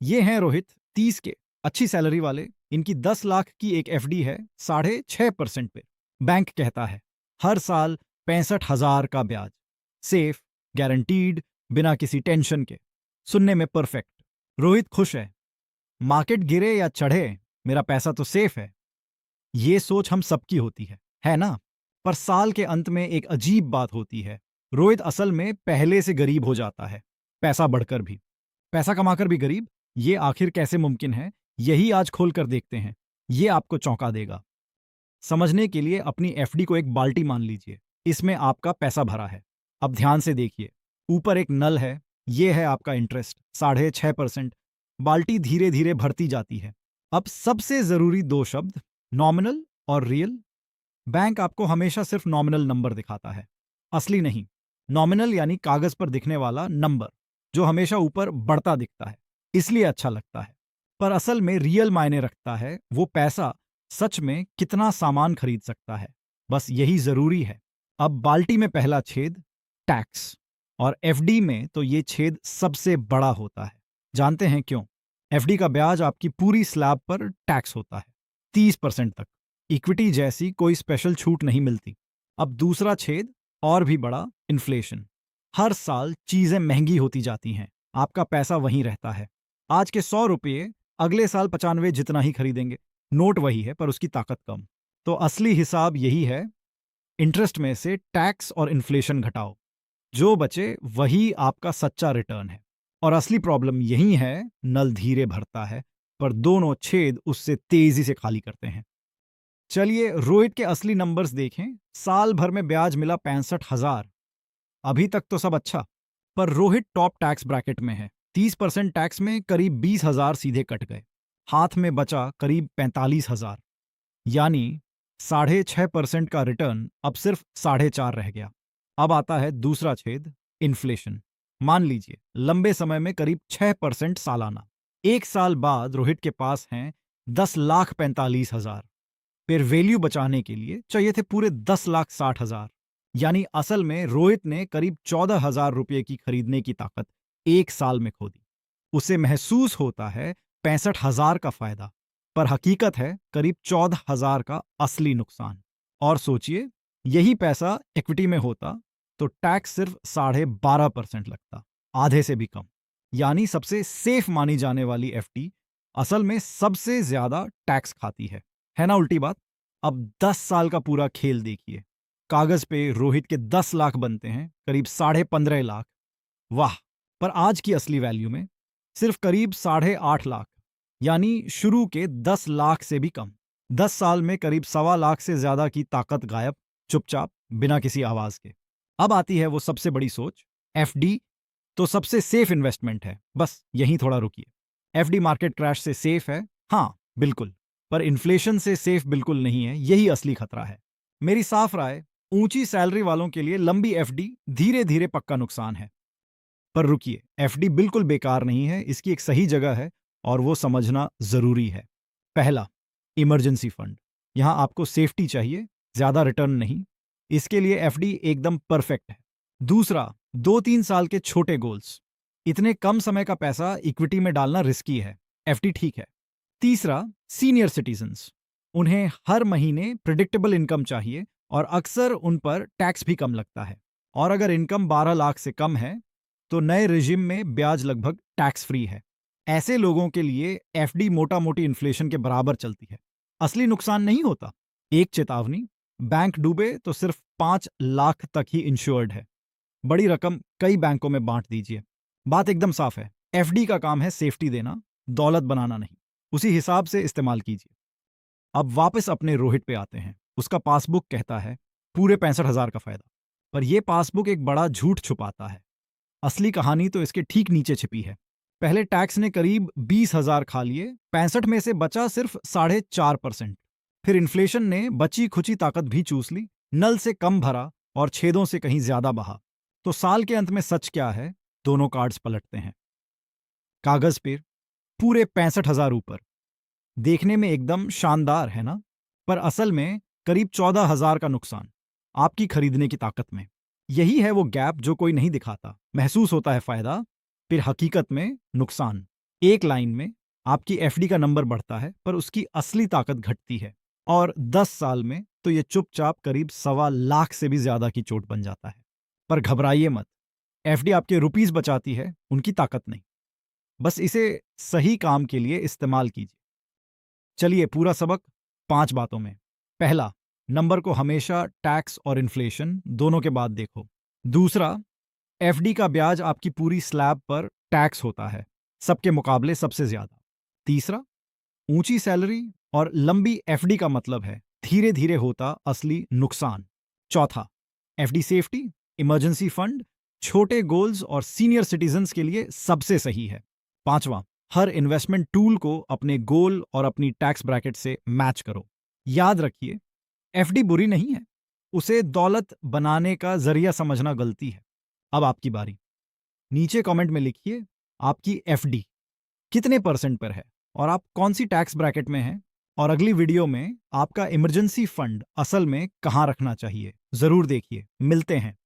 ये हैं रोहित, 30 के, अच्छी सैलरी वाले। इनकी 10 लाख की एक एफडी है 6.5% पे। बैंक कहता है हर साल 65,000 का ब्याज, सेफ, गारंटीड, बिना किसी टेंशन के। सुनने में परफेक्ट। रोहित खुश है। मार्केट गिरे या चढ़े, मेरा पैसा तो सेफ है। ये सोच हम सबकी होती है ना? पर साल के अंत में एक अजीब बात होती है। रोहित असल में पहले से गरीब हो जाता है, पैसा बढ़कर भी। पैसा कमाकर भी गरीब, ये आखिर कैसे मुमकिन है? यही आज खोल कर देखते हैं। ये आपको चौंका देगा। समझने के लिए अपनी एफडी को एक बाल्टी मान लीजिए। इसमें आपका पैसा भरा है। अब ध्यान से देखिए, ऊपर एक नल है। ये है आपका इंटरेस्ट, 6.5%। बाल्टी धीरे धीरे भरती जाती है। अब सबसे जरूरी दो शब्द, नॉमिनल और रियल। बैंक आपको हमेशा सिर्फ नॉमिनल नंबर दिखाता है, असली नहीं। नॉमिनल यानी कागज पर दिखने वाला नंबर, जो हमेशा ऊपर बढ़ता दिखता है, इसलिए अच्छा लगता है। पर असल में रियल मायने रखता है वो पैसा सच में कितना सामान खरीद सकता है। बस यही जरूरी है। अब बाल्टी में पहला छेद, टैक्स। और एफडी में तो ये छेद सबसे बड़ा होता है। जानते हैं क्यों? एफडी का ब्याज आपकी पूरी स्लैब पर टैक्स होता है, 30% तक। इक्विटी जैसी कोई स्पेशल छूट नहीं मिलती। अब दूसरा छेद और भी बड़ा, इन्फ्लेशन। हर साल चीजें महंगी होती जाती हैं, आपका पैसा वहीं रहता है। आज के 100 रुपये अगले साल 95 जितना ही खरीदेंगे। नोट वही है पर उसकी ताकत कम। तो असली हिसाब यही है, इंटरेस्ट में से टैक्स और इन्फ्लेशन घटाओ, जो बचे वही आपका सच्चा रिटर्न है। और असली प्रॉब्लम यही है, नल धीरे भरता है पर दोनों छेद उससे तेजी से खाली करते हैं। चलिए रोहित के असली नंबर्स देखें। साल भर में ब्याज मिला 65,000। अभी तक तो सब अच्छा। पर रोहित टॉप टैक्स ब्रैकेट में है। 30% टैक्स में करीब 20,000 सीधे कट गए। हाथ में बचा करीब 45,000। यानी 6.5% का रिटर्न अब सिर्फ 4.5 रह गया। अब आता है दूसरा छेद, इन्फ्लेशन। मान लीजिए लंबे समय में करीब 6% सालाना। एक साल बाद रोहित के पास हैं 10,45,000। फिर वैल्यू बचाने के लिए चाहिए थे पूरे 10,60,000। यानी असल में रोहित ने करीब 14,000 रुपये की खरीदने की ताकत एक साल में खो दी। उसे महसूस होता है 65,000 का फायदा, पर हकीकत है करीब 14,000 का असली नुकसान। और सोचिए, यही पैसा इक्विटी में होता तो टैक्स सिर्फ 12.5% लगता, आधे से भी कम। यानी सबसे सेफ मानी जाने वाली एफडी असल में सबसे ज्यादा टैक्स खाती है ना उल्टी बात? अब 10 साल का पूरा खेल देखिए। कागज पे रोहित के 10 लाख बनते हैं करीब 15.5 लाख। वाह! पर आज की असली वैल्यू में सिर्फ करीब 8.5 लाख। यानी शुरू के 10 लाख से भी कम। 10 साल में करीब 1.25 लाख से ज्यादा की ताकत गायब, चुपचाप, बिना किसी आवाज के। अब आती है वो सबसे बड़ी सोच, एफडी तो सबसे सेफ इन्वेस्टमेंट है। बस यहीं थोड़ा रुकिए। एफडी मार्केट क्रैश से सेफ है, हाँ बिल्कुल। पर इन्फ्लेशन से सेफ बिल्कुल नहीं है, यही असली खतरा है। मेरी साफ राय, ऊंची सैलरी वालों के लिए लंबी एफडी धीरे धीरे पक्का नुकसान है। पर रुकिए, एफडी बिल्कुल बेकार नहीं है, इसकी एक सही जगह है और वो समझना जरूरी है। पहला, इमरजेंसी फंड। यहां आपको सेफ्टी चाहिए, ज्यादा रिटर्न नहीं। इसके लिए एफडी एकदम परफेक्ट है। दूसरा, 2-3 साल के छोटे गोल्स। इतने कम समय का पैसा इक्विटी में डालना रिस्की है, एफडी ठीक है। तीसरा, सीनियर सिटीजन्स। उन्हें हर महीने प्रिडिक्टेबल इनकम चाहिए और अक्सर उन पर टैक्स भी कम लगता है। और अगर इनकम 12 लाख से कम है तो नए रिजिम में ब्याज लगभग टैक्स फ्री है। ऐसे लोगों के लिए एफडी मोटा मोटी इन्फ्लेशन के बराबर चलती है, असली नुकसान नहीं होता। एक चेतावनी, बैंक डूबे तो सिर्फ 5 लाख तक ही इंश्योर्ड है। बड़ी रकम कई बैंकों में बांट दीजिए। बात एकदम साफ है, एफडी का काम है सेफ्टी देना, दौलत बनाना नहीं। उसी हिसाब से इस्तेमाल कीजिए। अब वापस अपने रोहित पे आते हैं। उसका पासबुक कहता है पूरे 65,000 का फायदा। पर यह पासबुक एक बड़ा झूठ छुपाता है। असली कहानी तो इसके ठीक नीचे छिपी है। पहले टैक्स ने करीब 20,000 खा लिए, 65 में से बचा सिर्फ 4.5%। फिर इन्फ्लेशन ने बची खुची ताकत भी चूस ली, नल से कम भरा और छेदों से कहीं ज्यादा बहा। तो साल के अंत में सच क्या है? दोनों कार्ड्स पलटते हैं। कागज पे पूरे 65,000 ऊपर, देखने में एकदम शानदार है ना? पर असल में करीब 14,000 का नुकसान आपकी खरीदने की ताकत में। यही है वो गैप जो कोई नहीं दिखाता। महसूस होता है फायदा, फिर हकीकत में नुकसान। एक लाइन में आपकी एफडी का नंबर बढ़ता है पर उसकी असली ताकत घटती है, और 10 साल में तो ये चुपचाप करीब 1.25 लाख से भी ज्यादा की चोट बन जाता है। पर घबराइए मत, एफडी आपके रुपीस बचाती है, उनकी ताकत नहीं। बस इसे सही काम के लिए इस्तेमाल कीजिए। चलिए पूरा सबक 5 बातों में। पहला, नंबर को हमेशा टैक्स और इन्फ्लेशन दोनों के बाद देखो। दूसरा, एफडी का ब्याज आपकी पूरी स्लैब पर टैक्स होता है, सबके मुकाबले सबसे ज्यादा। तीसरा, ऊंची सैलरी और लंबी एफडी का मतलब है धीरे धीरे होता असली नुकसान। चौथा, एफडी सेफ्टी, इमरजेंसी फंड, छोटे गोल्स और सीनियर सिटीजन्स के लिए सबसे सही है। पांचवा, हर इन्वेस्टमेंट टूल को अपने गोल और अपनी टैक्स ब्रैकेट से मैच करो। याद रखिए, एफडी बुरी नहीं है, उसे दौलत बनाने का जरिया समझना गलती है। अब आपकी बारी। नीचे कमेंट में लिखिए आपकी एफडी कितने परसेंट पर है और आप कौन सी टैक्स ब्रैकेट में हैं, और अगली वीडियो में आपका इमरजेंसी फंड असल में कहां रखना चाहिए। जरूर देखिए। मिलते हैं।